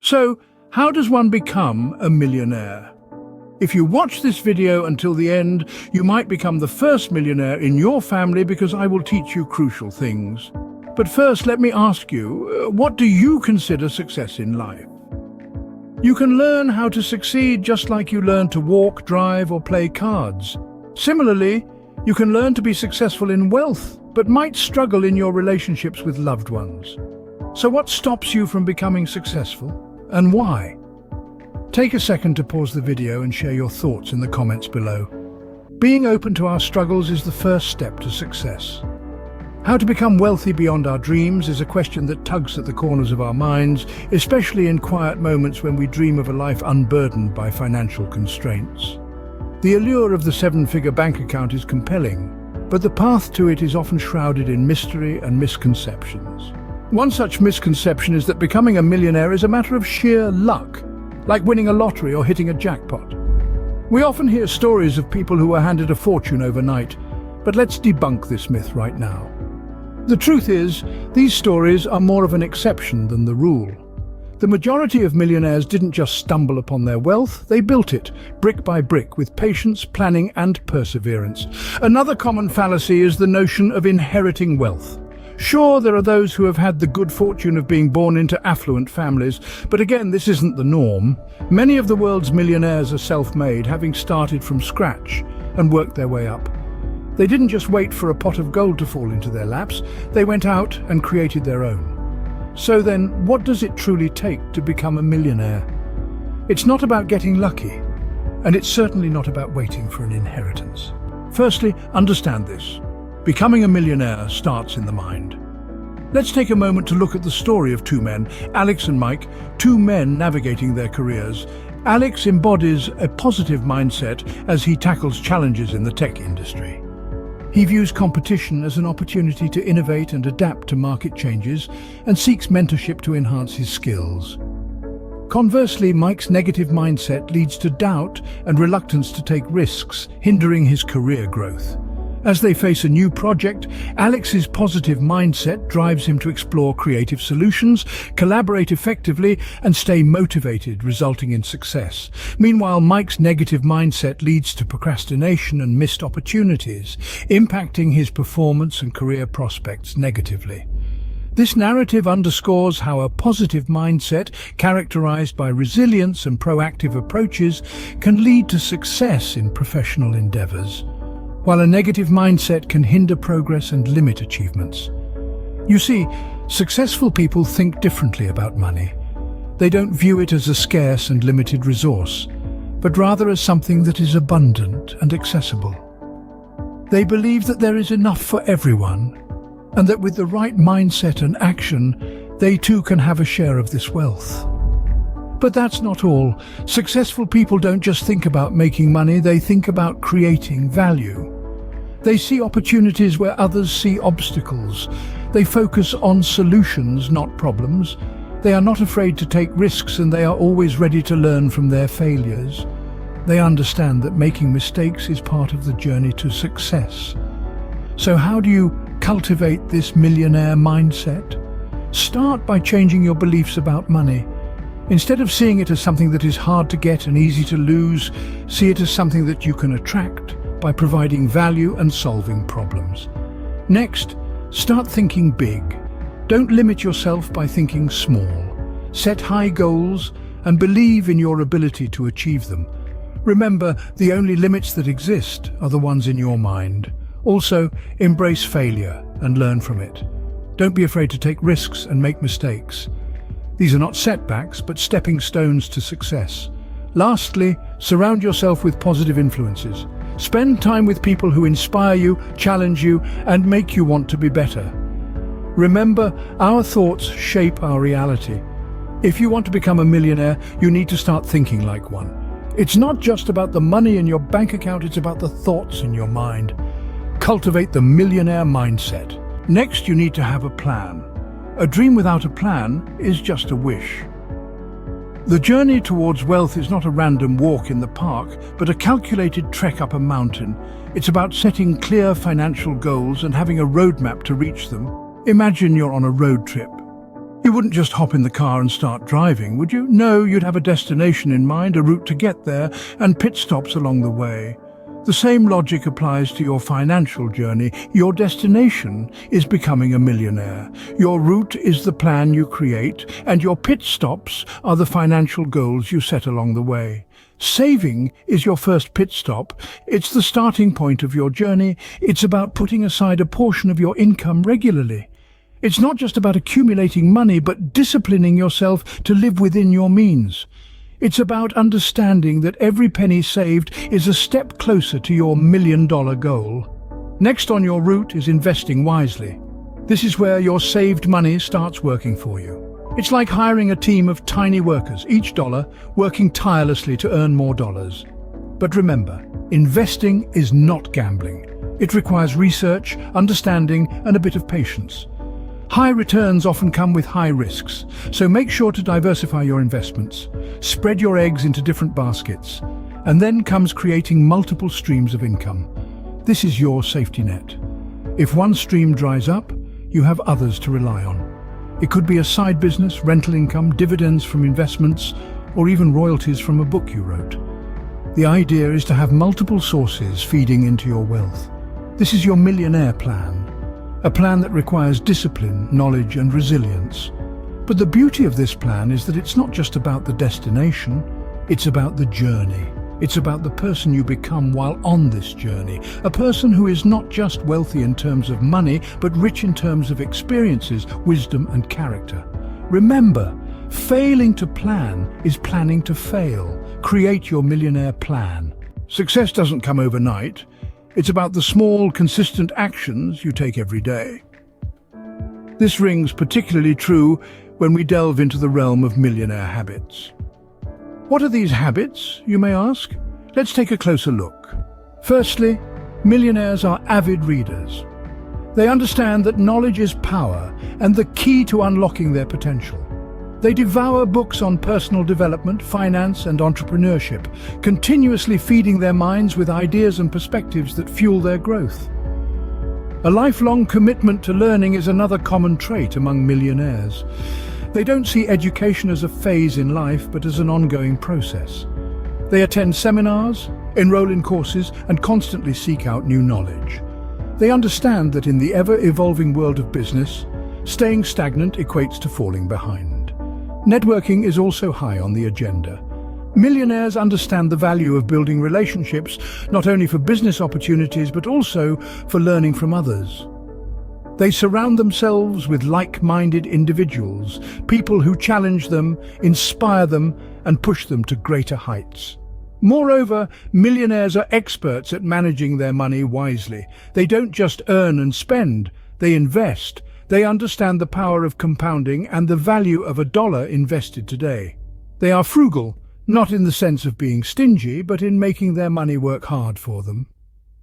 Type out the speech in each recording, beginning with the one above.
So, how does one become a millionaire? If you watch this video until the end, you might become the first millionaire in your family because I will teach you crucial things. But first, let me ask you, what do you consider success in life? You can learn how to succeed just like you learn to walk, drive, or play cards. Similarly, you can learn to be successful in wealth, but might struggle in your relationships with loved ones. So what stops you from becoming successful, and why? Take a second to pause the video and share your thoughts in the comments below. Being open to our struggles is the first step to success. How to become wealthy beyond our dreams is a question that tugs at the corners of our minds, especially in quiet moments when we dream of a life unburdened by financial constraints. The allure of the seven-figure bank account is compelling, but the path to it is often shrouded in mystery and misconceptions. One such misconception is that becoming a millionaire is a matter of sheer luck, like winning a lottery or hitting a jackpot. We often hear stories of people who were handed a fortune overnight, but let's debunk this myth right now. The truth is, these stories are more of an exception than the rule. The majority of millionaires didn't just stumble upon their wealth, they built it, brick by brick, with patience, planning, and perseverance. Another common fallacy is the notion of inheriting wealth. Sure, there are those who have had the good fortune of being born into affluent families, but again, this isn't the norm. Many of the world's millionaires are self-made, having started from scratch and worked their way up. They didn't just wait for a pot of gold to fall into their laps, they went out and created their own. So then, what does it truly take to become a millionaire? It's not about getting lucky, and it's certainly not about waiting for an inheritance. Firstly, understand this. Becoming a millionaire starts in the mind. Let's take a moment to look at the story of two men, Alex and Mike, two men navigating their careers. Alex embodies a positive mindset as he tackles challenges in the tech industry. He views competition as an opportunity to innovate and adapt to market changes and seeks mentorship to enhance his skills. Conversely, Mike's negative mindset leads to doubt and reluctance to take risks, hindering his career growth. As they face a new project, Alex's positive mindset drives him to explore creative solutions, collaborate effectively, and stay motivated, resulting in success. Meanwhile, Mike's negative mindset leads to procrastination and missed opportunities, impacting his performance and career prospects negatively. This narrative underscores how a positive mindset, characterized by resilience and proactive approaches, can lead to success in professional endeavors, while a negative mindset can hinder progress and limit achievements. You see, successful people think differently about money. They don't view it as a scarce and limited resource, but rather as something that is abundant and accessible. They believe that there is enough for everyone, and that with the right mindset and action, they too can have a share of this wealth. But that's not all. Successful people don't just think about making money, they think about creating value. They see opportunities where others see obstacles. They focus on solutions, not problems. They are not afraid to take risks, and they are always ready to learn from their failures. They understand that making mistakes is part of the journey to success. So how do you cultivate this millionaire mindset? Start by changing your beliefs about money. Instead of seeing it as something that is hard to get and easy to lose, see it as something that you can attract by providing value and solving problems. Next, start thinking big. Don't limit yourself by thinking small. Set high goals and believe in your ability to achieve them. Remember, the only limits that exist are the ones in your mind. Also, embrace failure and learn from it. Don't be afraid to take risks and make mistakes. These are not setbacks, but stepping stones to success. Lastly, surround yourself with positive influences. Spend time with people who inspire you, challenge you, and make you want to be better. Remember, our thoughts shape our reality. If you want to become a millionaire, you need to start thinking like one. It's not just about the money in your bank account, it's about the thoughts in your mind. Cultivate the millionaire mindset. Next, you need to have a plan. A dream without a plan is just a wish. The journey towards wealth is not a random walk in the park, but a calculated trek up a mountain. It's about setting clear financial goals and having a roadmap to reach them. Imagine you're on a road trip. You wouldn't just hop in the car and start driving, would you? No, you'd have a destination in mind, a route to get there, and pit stops along the way. The same logic applies to your financial journey. Your destination is becoming a millionaire. Your route is the plan you create, and your pit stops are the financial goals you set along the way. Saving is your first pit stop. It's the starting point of your journey. It's about putting aside a portion of your income regularly. It's not just about accumulating money, but disciplining yourself to live within your means. It's about understanding that every penny saved is a step closer to your million-dollar goal. Next on your route is investing wisely. This is where your saved money starts working for you. It's like hiring a team of tiny workers, each dollar working tirelessly to earn more dollars. But remember, investing is not gambling. It requires research, understanding, and a bit of patience. High returns often come with high risks, so make sure to diversify your investments. Spread your eggs into different baskets. And then comes creating multiple streams of income. This is your safety net. If one stream dries up, you have others to rely on. It could be a side business, rental income, dividends from investments, or even royalties from a book you wrote. The idea is to have multiple sources feeding into your wealth. This is your millionaire plan. A plan that requires discipline, knowledge, and resilience. But the beauty of this plan is that it's not just about the destination, it's about the journey. It's about the person you become while on this journey. A person who is not just wealthy in terms of money, but rich in terms of experiences, wisdom, and character. Remember, failing to plan is planning to fail. Create your millionaire plan. Success doesn't come overnight. It's about the small, consistent actions you take every day. This rings particularly true when we delve into the realm of millionaire habits. What are these habits, you may ask? Let's take a closer look. Firstly, millionaires are avid readers. They understand that knowledge is power and the key to unlocking their potential. They devour books on personal development, finance, and entrepreneurship, continuously feeding their minds with ideas and perspectives that fuel their growth. A lifelong commitment to learning is another common trait among millionaires. They don't see education as a phase in life, but as an ongoing process. They attend seminars, enroll in courses, and constantly seek out new knowledge. They understand that in the ever-evolving world of business, staying stagnant equates to falling behind. Networking is also high on the agenda. Millionaires understand the value of building relationships, not only for business opportunities, but also for learning from others. They surround themselves with like-minded individuals, people who challenge them, inspire them, and push them to greater heights. Moreover, millionaires are experts at managing their money wisely. They don't just earn and spend, they invest. They understand the power of compounding and the value of a dollar invested today. They are frugal, not in the sense of being stingy, but in making their money work hard for them.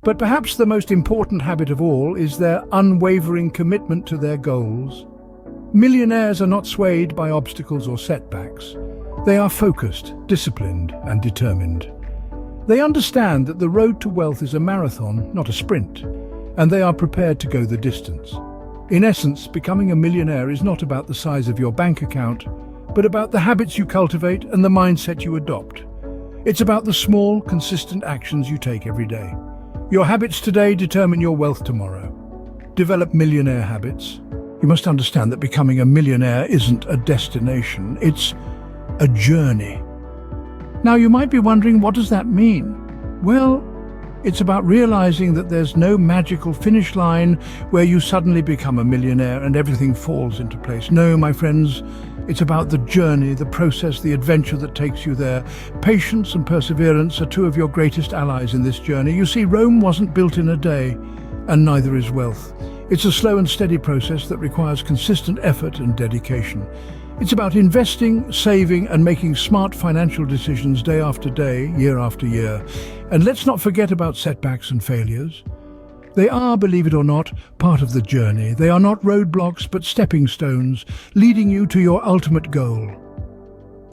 But perhaps the most important habit of all is their unwavering commitment to their goals. Millionaires are not swayed by obstacles or setbacks. They are focused, disciplined, and determined. They understand that the road to wealth is a marathon, not a sprint, and they are prepared to go the distance. In essence, becoming a millionaire is not about the size of your bank account, but about the habits you cultivate and the mindset you adopt. It's about the small, consistent actions you take every day. Your habits today determine your wealth tomorrow. Develop millionaire habits. You must understand that becoming a millionaire isn't a destination, it's a journey. Now you might be wondering, what does that mean? Well, it's about realizing that there's no magical finish line where you suddenly become a millionaire and everything falls into place. No, my friends, it's about the journey, the process, the adventure that takes you there. Patience and perseverance are two of your greatest allies in this journey. You see, Rome wasn't built in a day, and neither is wealth. It's a slow and steady process that requires consistent effort and dedication. It's about investing, saving, and making smart financial decisions day after day, year after year. And let's not forget about setbacks and failures. They are, believe it or not, part of the journey. They are not roadblocks, but stepping stones, leading you to your ultimate goal.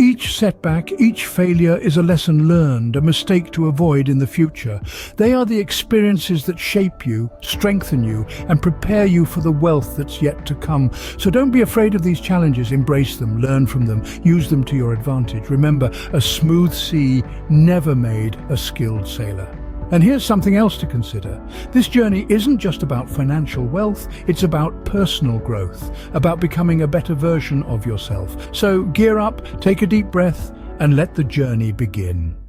Each setback, each failure is a lesson learned, a mistake to avoid in the future. They are the experiences that shape you, strengthen you, and prepare you for the wealth that's yet to come. So don't be afraid of these challenges. Embrace them, learn from them, use them to your advantage. Remember, a smooth sea never made a skilled sailor. And here's something else to consider. This journey isn't just about financial wealth, it's about personal growth, about becoming a better version of yourself. So gear up, take a deep breath, and let the journey begin.